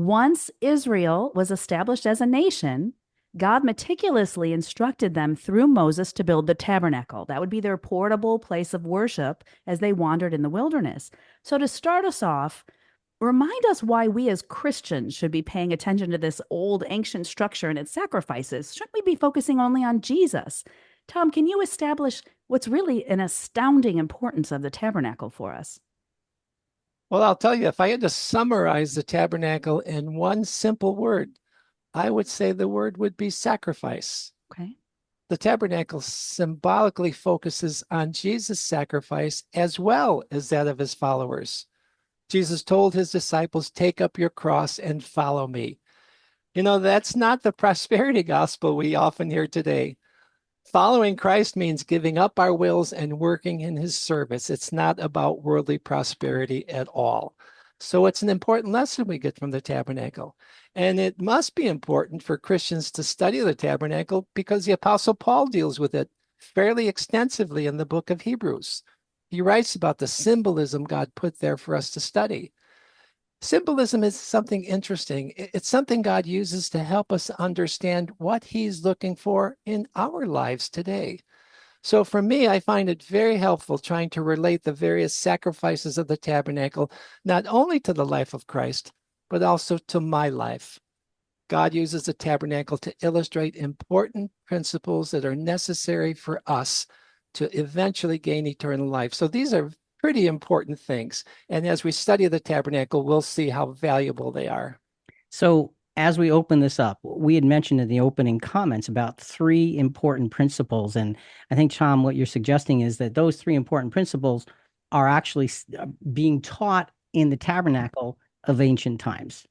Once Israel was established as a nation, God meticulously instructed them through Moses to build the tabernacle. That would be their portable place of worship as they wandered in the wilderness. So, to start us off, remind us why we as Christians should be paying attention to this old ancient structure and its sacrifices. Shouldn't we be focusing only on Jesus? Tom, can you establish what's really an astounding importance of the tabernacle for us? Well, I'll tell you, if I had to summarize the tabernacle in one simple word, I would say the word would be sacrifice. Okay. The tabernacle symbolically focuses on Jesus' sacrifice as well as that of his followers. Jesus told his disciples, "Take up your cross and follow me." That's not the prosperity gospel we often hear today. Following Christ means giving up our wills and working in his service. It's not about worldly prosperity at all. So it's an important lesson we get from the tabernacle. And it must be important for Christians to study the tabernacle because the Apostle Paul deals with it fairly extensively in the book of Hebrews. He writes about the symbolism God put there for us to study. Symbolism is something interesting. It's something God uses to help us understand what he's looking for in our lives today. So for me, I find it very helpful trying to relate the various sacrifices of the tabernacle, not only to the life of Christ, but also to my life. God uses the tabernacle to illustrate important principles that are necessary for us to eventually gain eternal life. So these are pretty important things. And as we study the tabernacle, we'll see how valuable they are. So, as we open this up, we had mentioned in the opening comments about three important principles. And I think, Tom, what you're suggesting is that those three important principles are actually being taught in the tabernacle of ancient times.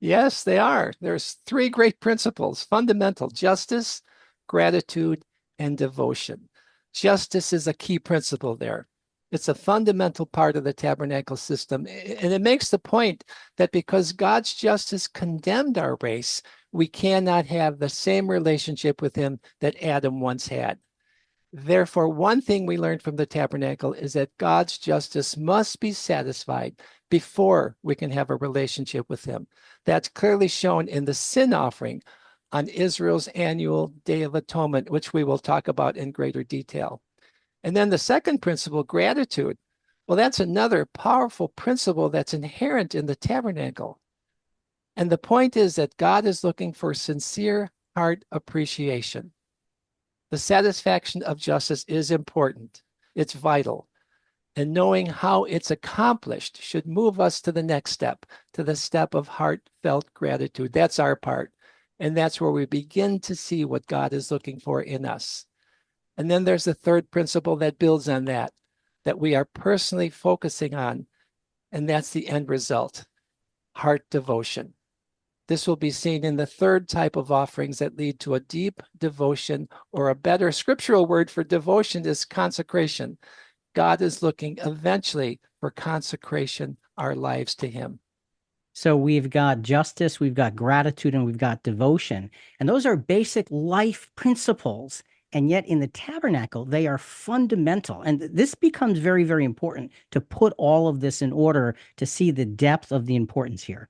Yes, they are. There's three great principles: fundamental justice, gratitude, and devotion. Justice is a key principle there. It's a fundamental part of the tabernacle system. And it makes the point that because God's justice condemned our race, we cannot have the same relationship with him that Adam once had. Therefore, one thing we learned from the tabernacle is that God's justice must be satisfied before we can have a relationship with him. That's clearly shown in the sin offering on Israel's annual Day of Atonement, which we will talk about in greater detail. And then the second principle, gratitude. Well, that's another powerful principle that's inherent in the tabernacle. And the point is that God is looking for sincere heart appreciation. The satisfaction of justice is important. It's vital. And knowing how it's accomplished should move us to the next step, to the step of heartfelt gratitude. That's our part. And that's where we begin to see what God is looking for in us. And then there's the third principle that builds on that, that we are personally focusing on, and that's the end result, heart devotion. This will be seen in the third type of offerings that lead to a deep devotion, or a better scriptural word for devotion is consecration. God is looking eventually for consecration, our lives to him. So we've got justice, we've got gratitude, and we've got devotion. And those are basic life principles. And yet in the tabernacle, they are fundamental. And this becomes very, very important to put all of this in order to see the depth of the importance here.